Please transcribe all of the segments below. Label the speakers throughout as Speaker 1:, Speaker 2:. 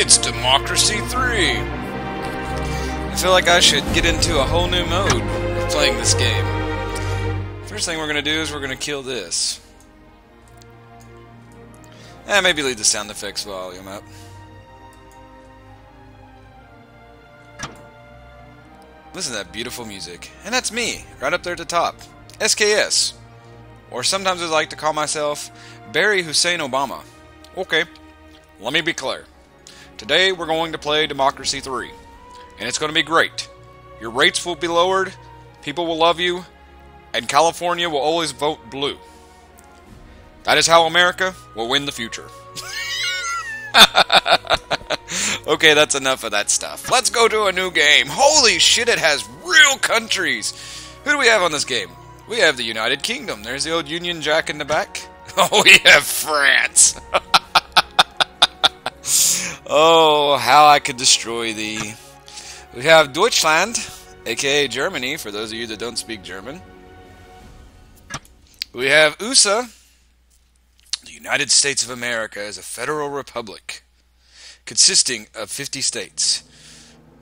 Speaker 1: It's Democracy 3! I feel like I should get into a whole new mode of playing this game. First thing we're going to do is we're going to kill this. Maybe leave the sound effects volume up. Listen to that beautiful music. And that's me, right up there at the top. SKS. Or sometimes I like to call myself Barry Hussein Obama. Okay, let me be clear. Today we're going to play Democracy 3. And it's going to be great. Your rates will be lowered, people will love you, and California will always vote blue. That is how America will win the future. Okay, that's enough of that stuff. Let's go to a new game. Holy shit, it has real countries. Who do we have on this game? We have the United Kingdom. There's the old Union Jack in the back. Oh, we have France. Oh, how I could destroy thee. We have Deutschland, aka Germany, for those of you that don't speak German. We have USA. The United States of America is a federal republic consisting of 50 states.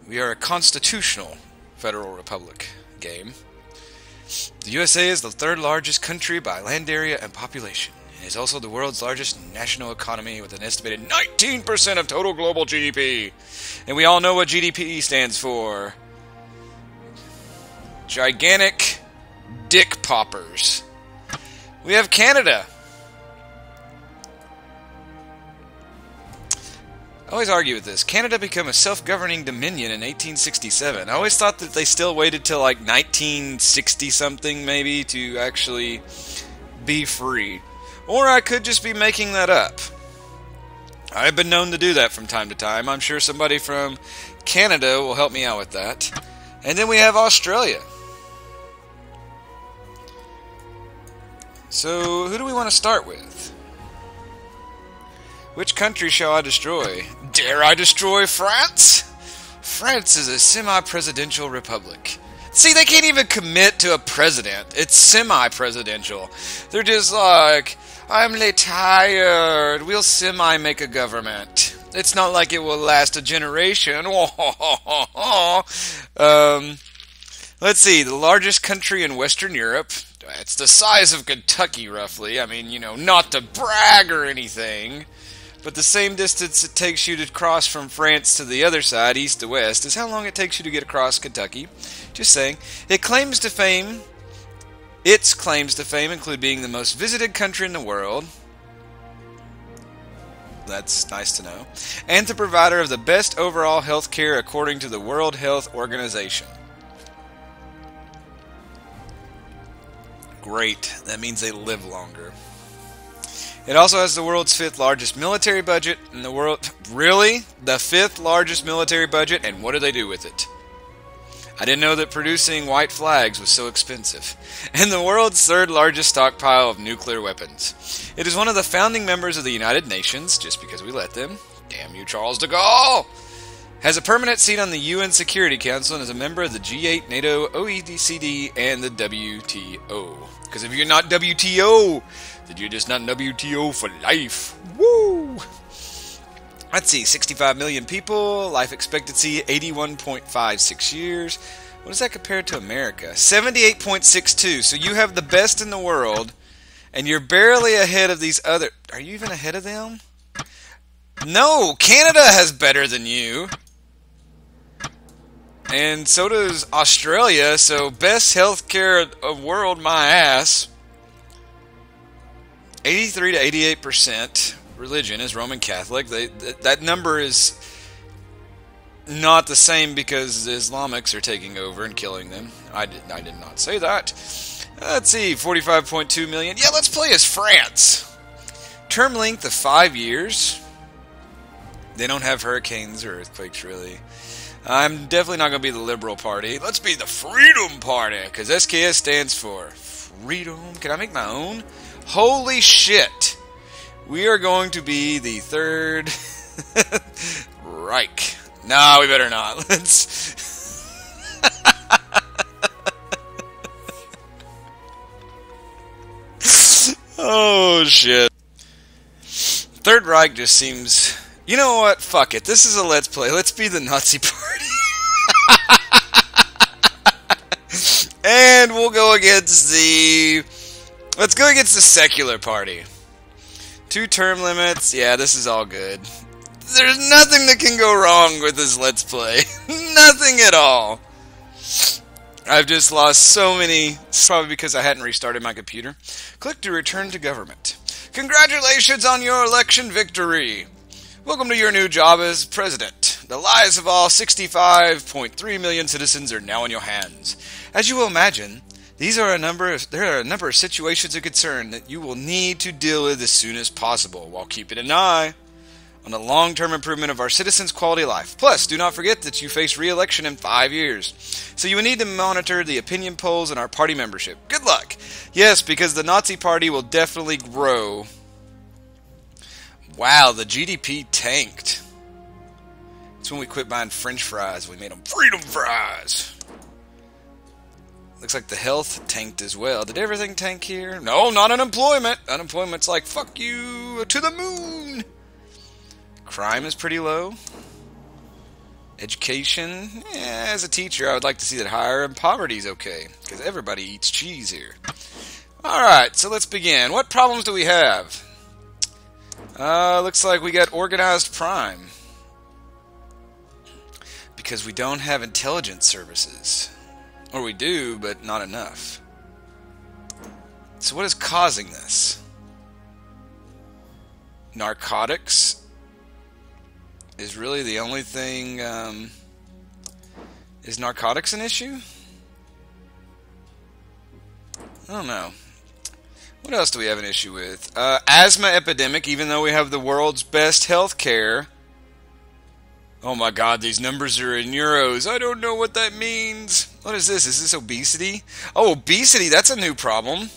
Speaker 1: We are a constitutional federal republic game. The USA is the third largest country by land area and population. It is also the world's largest national economy with an estimated 19% of total global GDP. And we all know what GDP stands for. Gigantic dick poppers. We have Canada. I always argue with this. Canada became a self-governing dominion in 1867. I always thought that they still waited till like 1960-something maybe to actually be free. Or I could just be making that up. I've been known to do that from time to time. I'm sure somebody from Canada will help me out with that. And then we have Australia. So, who do we want to start with? Which country shall I destroy? Dare I destroy France? France is a semi-presidential republic. See, they can't even commit to a president. It's semi-presidential. They're just like, I'm retired. We'll semi-make a government. It's not like it will last a generation. Let's see, the largest country in Western Europe. It's the size of Kentucky, roughly. I mean, you know, not to brag or anything. But the same distance it takes you to cross from France to the other side, east to west, is how long it takes you to get across Kentucky. Just saying. Its claims to fame include being the most visited country in the world. That's nice to know. And the provider of the best overall health care according to the World Health Organization. Great. That means they live longer. It also has the world's 5th largest military budget in the world. Really? The 5th largest military budget? And what do they do with it? I didn't know that producing white flags was so expensive. And the world's 3rd largest stockpile of nuclear weapons. It is one of the founding members of the United Nations, just because we let them. Damn you, Charles de Gaulle! Has a permanent seat on the UN Security Council and is a member of the G8, NATO, OECD, and the WTO. Because if you're not WTO, then you're just not WTO for life. Woo! Let's see, 65 million people, life expectancy 81.56 years. What does that compare to America? 78.62. So you have the best in the world, and you're barely ahead of these other... Are you even ahead of them? No, Canada has better than you. And so does Australia, so best healthcare of world, my ass. 83 to 88% religion is Roman Catholic. That number is not the same because the Islamics are taking over and killing them. I did not say that. Let's see, 45.2 million. Yeah, let's play as France. Term length of 5 years. They don't have hurricanes or earthquakes, really. I'm definitely not going to be the Liberal Party. Let's be the Freedom Party, because SKS stands for Freedom. Can I make my own? Holy shit! We are going to be the Third Reich. No, we better not. Let's... Oh, shit. Third Reich just seems You know what? Fuck it. This is a Let's Play. Let's be the Nazi Party. And we'll go against the... Let's go against the Secular Party. 2 term limits. Yeah, this is all good. There's nothing that can go wrong with this Let's Play. Nothing at all. I've just lost so many. It's probably because I hadn't restarted my computer. Click to return to government. Congratulations on your election victory. Welcome to your new job as president. The lives of all 65.3 million citizens are now in your hands. As you will imagine, there are a number of situations of concern that you will need to deal with as soon as possible, while keeping an eye on the long-term improvement of our citizens' quality of life. Plus, do not forget that you face re-election in 5 years. So you will need to monitor the opinion polls and our party membership. Good luck! Yes, because the Nazi Party will definitely grow. Wow, the GDP tanked. It's when we quit buying French fries. We made them freedom fries. Looks like the health tanked as well. Did everything tank here? No, not unemployment. Unemployment's like, fuck you, to the moon. Crime is pretty low. Education, as a teacher, I would like to see that higher, and poverty's okay, because everybody eats cheese here. Alright, so let's begin. What problems do we have? Looks like we got organized crime. Because we don't have intelligence services. Or we do, but not enough. So what is causing this? Narcotics is really the only thing. Is narcotics an issue? I don't know. What else do we have an issue with? Asthma epidemic, even though we have the world's best health care. Oh my god, these numbers are in euros. I don't know what that means. What is this? Is this obesity? Oh, obesity, that's a new problem.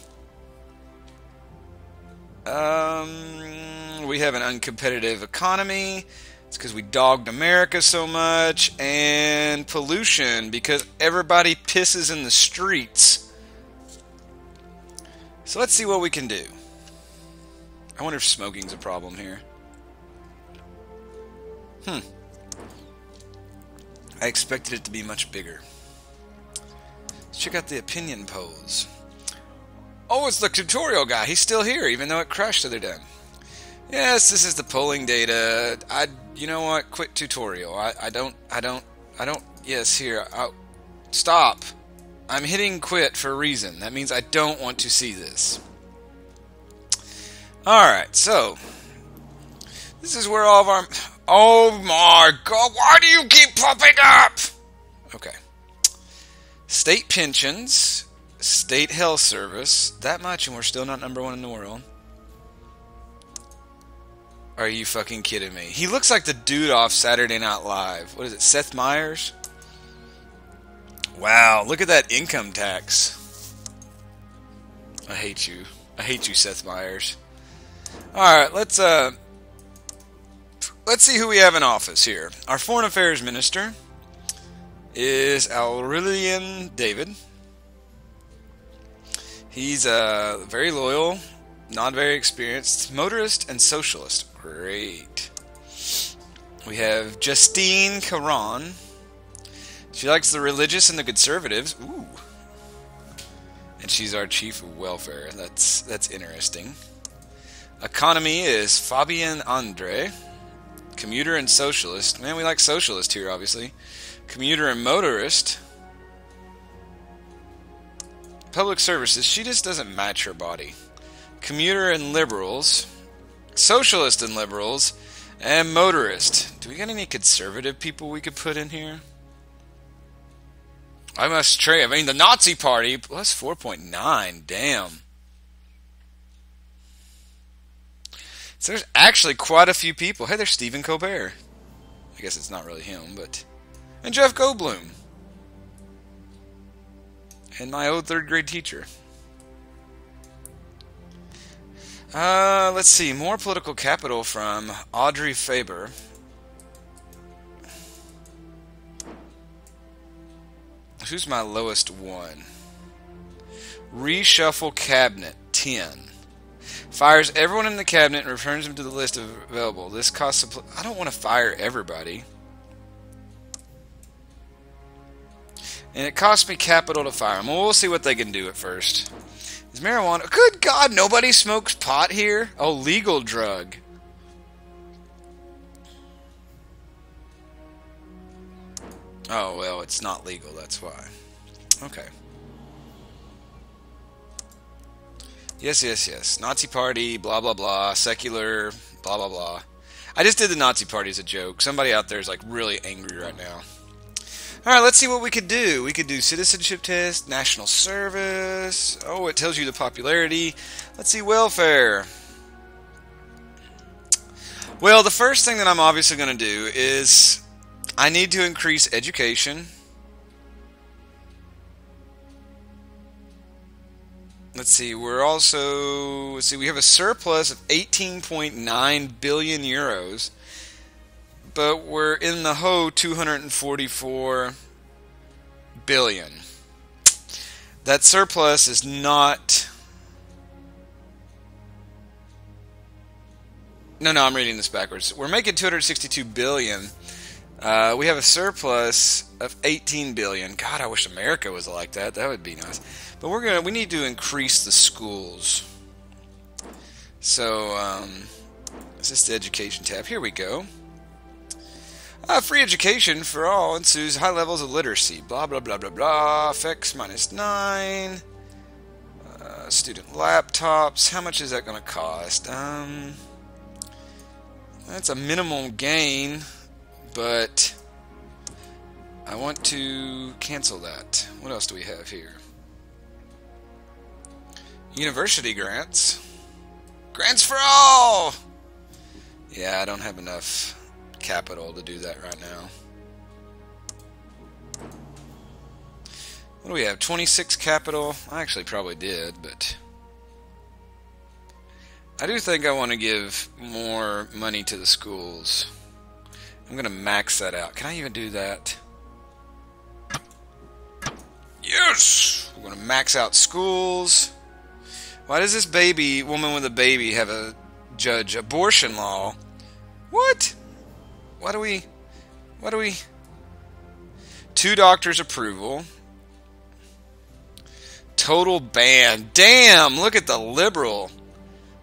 Speaker 1: We have an uncompetitive economy. It's because we dogged America so much. And pollution, because everybody pisses in the streets. So let's see what we can do. I wonder if smoking's a problem here. I expected it to be much bigger. Let's check out the opinion polls. Oh, it's the tutorial guy. He's still here, even though it crashed the other day. Yes, this is the polling data. You know what? Quit tutorial. I don't. Yes, here. Stop. I'm hitting quit for a reason. That means I don't want to see this. Alright, so. This is where all of our... Oh my god, why do you keep popping up? Okay. State pensions. State health service. That much and we're still not #1 in the world. Are you fucking kidding me? He looks like the dude off Saturday Night Live. What is it, Seth Meyers? Wow, look at that income tax. I hate you. I hate you, Seth Meyers. Alright, let's see who we have in office here. Our Foreign Affairs Minister is Aurelian David. He's very loyal, not very experienced, motorist, and socialist. Great. We have Justine Caron. She likes the religious and the conservatives. Ooh. And she's our chief of welfare. That's interesting. Economy is Fabian Andre. Commuter and socialist. Man, we like socialist here, obviously. Commuter and motorist. Public services. She just doesn't match her body. Commuter and liberals. Socialist and liberals. And motorist. Do we got any conservative people we could put in here? I must trade. I mean, the Nazi Party plus 4.9. Damn. So there's actually quite a few people. Hey, there's Stephen Colbert. I guess it's not really him, but... And Jeff Goldblum. And my old 3rd grade teacher. Let's see. More political capital from Audrey Faber. Who's my lowest one? Reshuffle cabinet, 10. Fires everyone in the cabinet and returns them to the list of available. This costs... I don't want to fire everybody. And it costs me capital to fire them. Well, we'll see what they can do at first. Is marijuana... Good God, nobody smokes pot here? Oh, legal drug. Oh, well, it's not legal, that's why. Okay. Yes, yes, yes. Nazi Party, blah, blah, blah. Secular, blah, blah, blah. I just did the Nazi Party as a joke. Somebody out there is, like, really angry right now. Alright, let's see what we could do. We could do citizenship test, national service. Oh, it tells you the popularity. Let's see, welfare. Well, the first thing that I'm obviously going to do is I need to increase education. Let's see, we're also, let's see, we have a surplus of 18.9 billion euros, but we're in the hole 244 billion. That surplus is not, no, I'm reading this backwards. We're making 262 billion. We have a surplus of 18 billion. God, I wish America was like that. That would be nice. But we need to increase the schools. So, is this the education tab? Here we go. Free education for all ensues high levels of literacy. Blah, blah, blah, blah, blah. Effects -9. Student laptops. How much is that going to cost? That's a minimum gain, but I want to cancel that. What else do we have here? University grants. Grants for all! Yeah, I don't have enough capital to do that right now. What do we have? 26 capital? I actually probably did, but I do think I want to give more money to the schools. I'm going to max that out. Can I even do that? Yes! We're going to max out schools. Why does this woman with a baby have a judge abortion law? What? Why do we... 2 doctors' approval. Total ban. Damn, look at the liberal.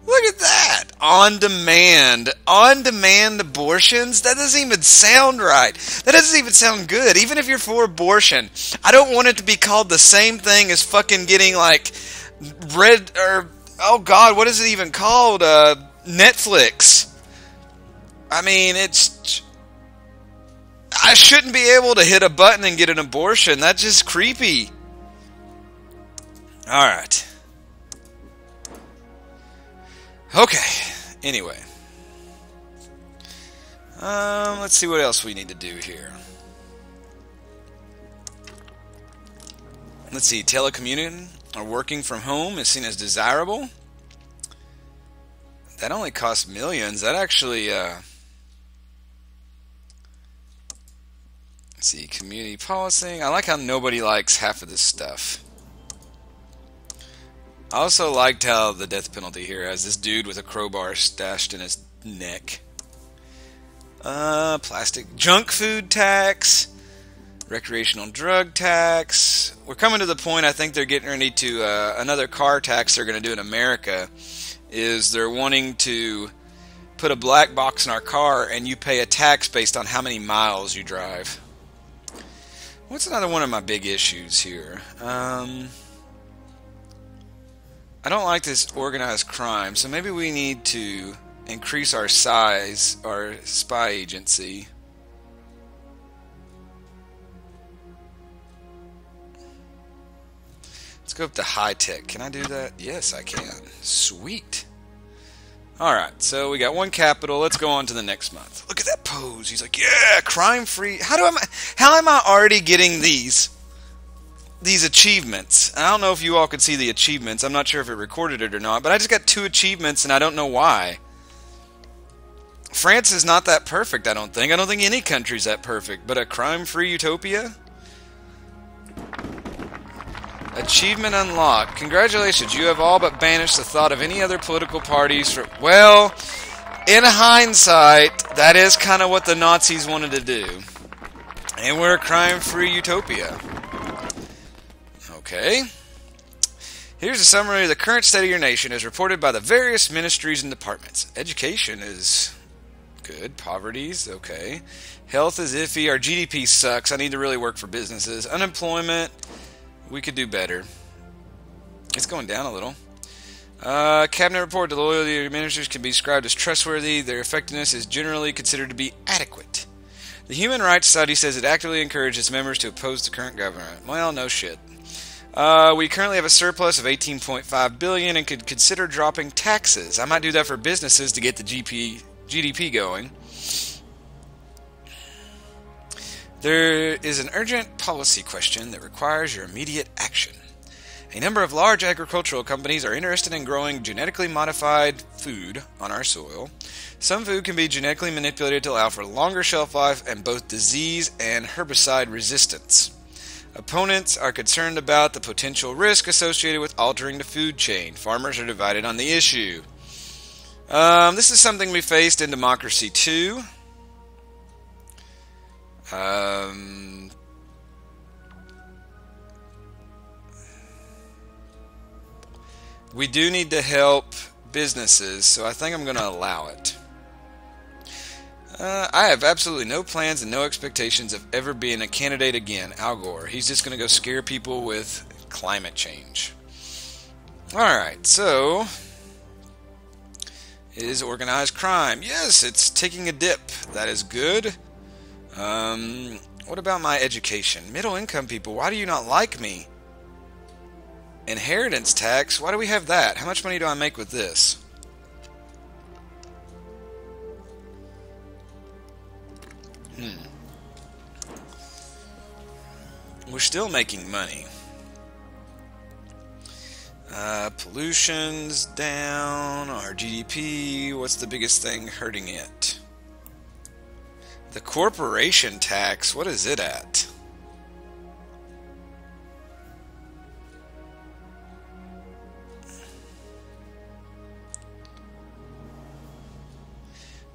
Speaker 1: Look at that. On demand. On demand abortions? That doesn't even sound right. That doesn't even sound good. Even if you're for abortion, I don't want it to be called the same thing as fucking getting, like, oh God, what is it even called? Netflix. I mean, I shouldn't be able to hit a button and get an abortion. That's just creepy. Alright. Okay. Anyway. Let's see what else we need to do here. Let's see, telecommuting or working from home is seen as desirable. That only costs millions. That actually, let's see, community policing. I like how nobody likes half of this stuff. I also liked how the death penalty here has this dude with a crowbar stashed in his neck. Plastic junk food tax. Recreational drug tax. We're coming to the point, I think they're getting ready to, another car tax they're going to do in America is they're wanting to put a black box in our car and you pay a tax based on how many miles you drive. What's another one of my big issues here? I don't like this organized crime, so maybe we need to increase our size, our spy agency. Let's go up to high tech. Can I do that? Yes, I can. Sweet. Alright, so we got 1 capital. Let's go on to the next month. Look at that pose. He's like, yeah, crime free. How am I already getting these achievements? I don't know if you all could see the achievements. I'm not sure if it recorded it or not, but I just got 2 achievements and I don't know why. France is not that perfect, I don't think. I don't think any country's that perfect, but a crime-free utopia? Achievement unlocked. Congratulations, you have all but banished the thought of any other political parties from... Well, in hindsight, that is kind of what the Nazis wanted to do. And we're a crime-free utopia. Okay. Here's a summary of the current state of your nation as reported by the various ministries and departments. Education is good. Poverty's okay. Health is iffy. Our GDP sucks. I need to really work for businesses. Unemployment, we could do better. It's going down a little. Cabinet report, the loyalty of your ministers can be described as trustworthy. Their effectiveness is generally considered to be adequate. The Human Rights Society says it actively encourages members to oppose the current government. Well, no shit. We currently have a surplus of $18.5 billion and could consider dropping taxes. I might do that for businesses to get the GDP going. There is an urgent policy question that requires your immediate action. A number of large agricultural companies are interested in growing genetically modified food on our soil. Some food can be genetically manipulated to allow for longer shelf life and both disease and herbicide resistance. Opponents are concerned about the potential risk associated with altering the food chain. Farmers are divided on the issue. This is something we faced in democracy too. We do need to help businesses, so I think I'm going to allow it. I have absolutely no plans and no expectations of ever being a candidate again. Al Gore. He's just going to go scare people with climate change. Alright, so... Is organized crime? Yes, it's taking a dip. That is good. What about my education? Middle income people, why do you not like me? Inheritance tax, why do we have that? How much money do I make with this? We're still making money. Pollution's down. Our GDP, what's the biggest thing hurting it? The corporation tax, what is it at?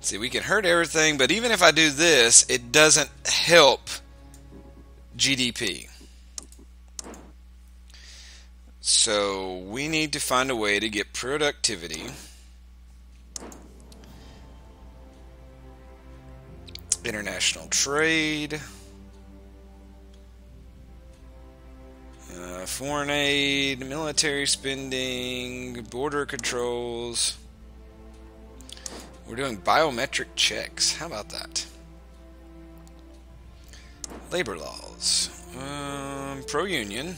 Speaker 1: See, we can hurt everything, but even if I do this, it doesn't help GDP. So we need to find a way to get productivity, international trade, foreign aid, military spending, border controls. We're doing biometric checks. How about that? Labor laws. Pro-union.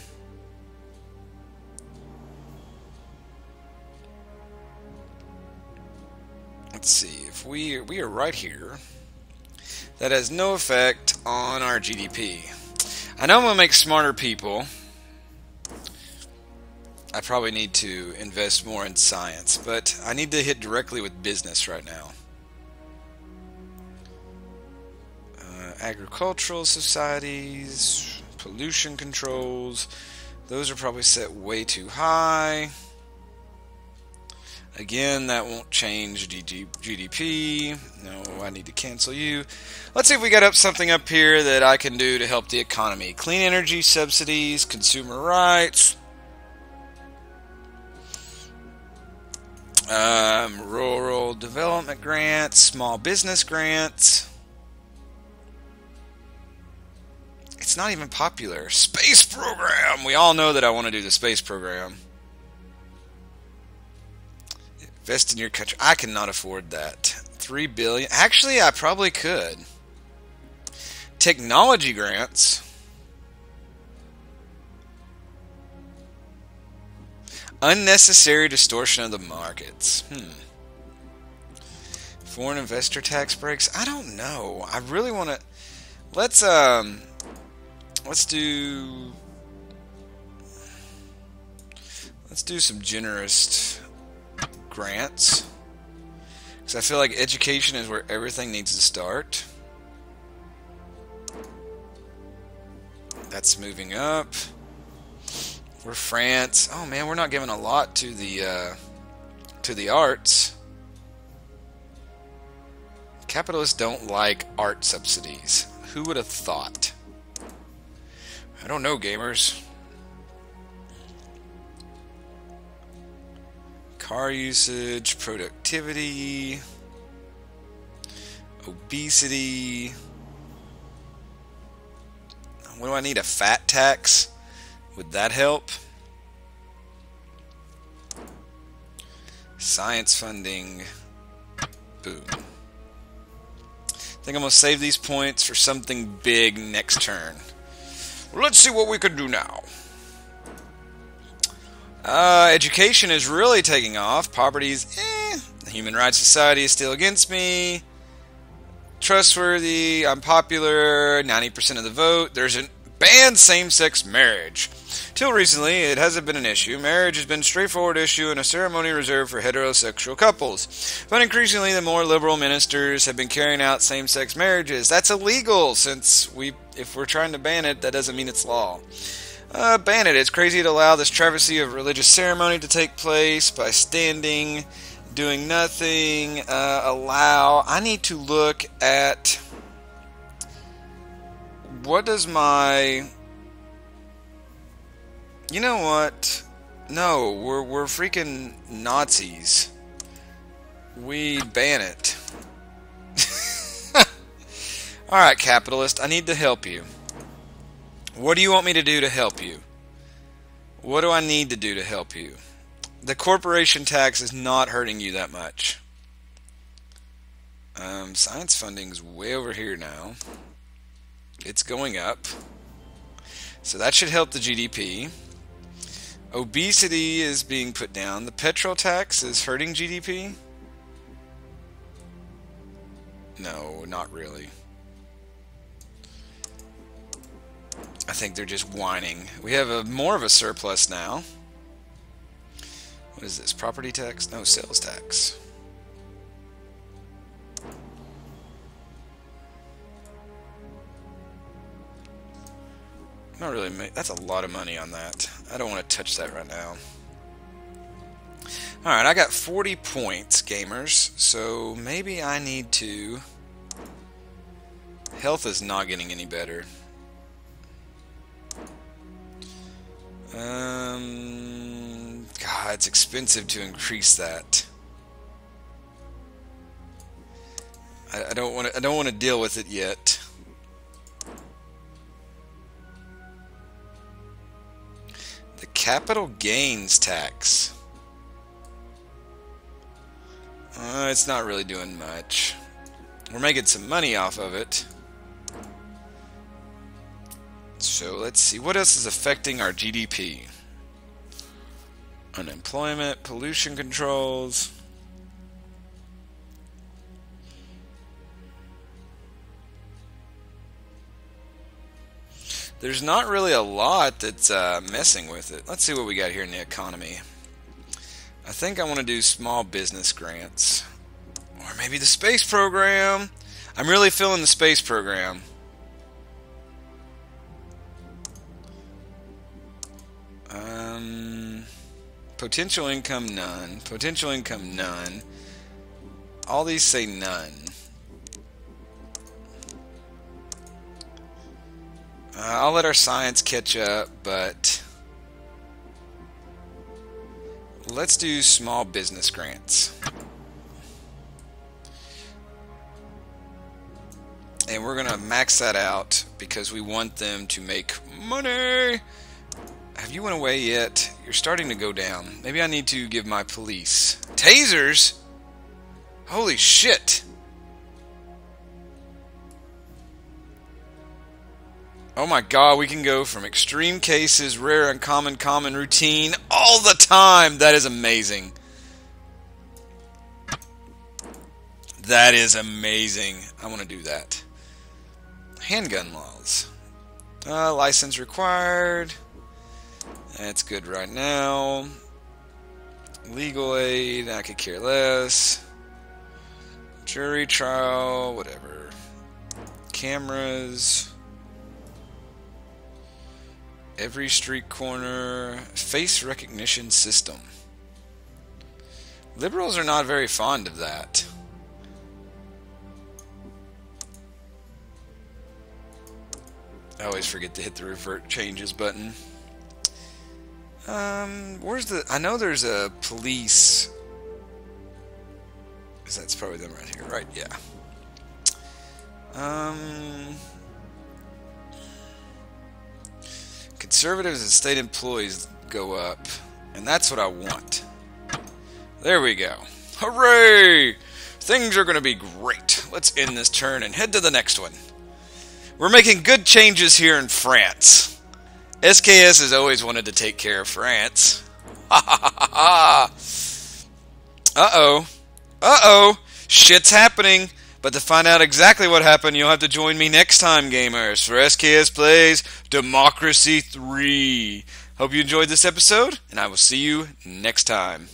Speaker 1: Let's see. If we are right here, that has no effect on our GDP. I know I'm going to make smarter people. I probably need to invest more in science, but I need to hit directly with business right now. Agricultural societies, pollution controls, those are probably set way too high. Again, that won't change GDP. No, I need to cancel you. Let's see if we got something up here that I can do to help the economy. Clean energy subsidies, consumer rights. Rural development grants, small business grants. It's not even popular. Space program! We all know that I want to do the space program. Invest in your country. I cannot afford that. $3 billion. Actually, I probably could. Technology grants. Unnecessary distortion of the markets. Foreign investor tax breaks. I don't know. I really want to. Let's do some generous grants, because I feel like education is where everything needs to start. That's moving up. We're France. Oh man, we're not giving a lot to the arts. Capitalists don't like art subsidies. Who would have thought? I don't know, gamers. Car usage, productivity, obesity. What do I need? A fat tax? Would that help? Science funding. Boom. I think I'm going to save these points for something big next turn. Well, let's see what we can do now. Education is really taking off. Poverty's The Human Rights Society is still against me. Trustworthy. I'm popular. 90% of the vote. There's a banned same-sex marriage. Till recently, it hasn't been an issue. Marriage has been a straightforward issue and a ceremony reserved for heterosexual couples. But increasingly, the more liberal ministers have been carrying out same-sex marriages. That's illegal, since if we're trying to ban it, that doesn't mean it's law. Ban it. It's crazy to allow this travesty of religious ceremony to take place by standing, doing nothing. Allow. I need to look at what does my... You know what? No, we're freaking Nazis. We ban it. Alright, capitalist, I need to help you. What do you want me to do to help you? What do I need to do to help you? The corporation tax is not hurting you that much. Science funding is way over here now. It's going up. So that should help the GDP. Obesity is being put down. The petrol tax is hurting GDP? No, not really. I think they're just whining. We have more of a surplus now. What is this? Property tax? No, sales tax. Not really. That's a lot of money on that. I don't want to touch that right now. Alright, I got 40 points, gamers. So maybe I need to... Health is not getting any better. God, it's expensive to increase that. I don't want to deal with it yet. The capital gains tax. It's not really doing much. We're making some money off of it. So let's see, what else is affecting our GDP? Unemployment, pollution controls. There's not really a lot that's messing with it. Let's see what we got here in the economy. I think I want to do small business grants. Or maybe the space program. I'm really feeling the space program. Potential income, none. Potential income, none. All these say none. I'll let our science catch up, but let's do small business grants. And we're going to max that out because we want them to make money. Have you went away yet? You're starting to go down. Maybe I need to give my police tasers? Holy shit. Oh my god, we can go from extreme cases, rare, uncommon, common, routine, all the time. That is amazing. That is amazing. I want to do that. Handgun laws. License required. That's good right now. Legal aid, I could care less. Jury trial, whatever. Cameras. Every street corner. Face recognition system. Liberals are not very fond of that. I always forget to hit the revert changes button. Where's the... I know there's a police... That's probably them right here, right? Yeah. Conservatives and state employees go up. And that's what I want. There we go. Hooray! Things are going to be great. Let's end this turn and head to the next one. We're making good changes here in France. SKS has always wanted to take care of France. Ha ha ha ha! Uh-oh. Uh-oh! Shit's happening! But to find out exactly what happened, you'll have to join me next time, gamers, for SKS Plays Democracy 3. Hope you enjoyed this episode, and I will see you next time.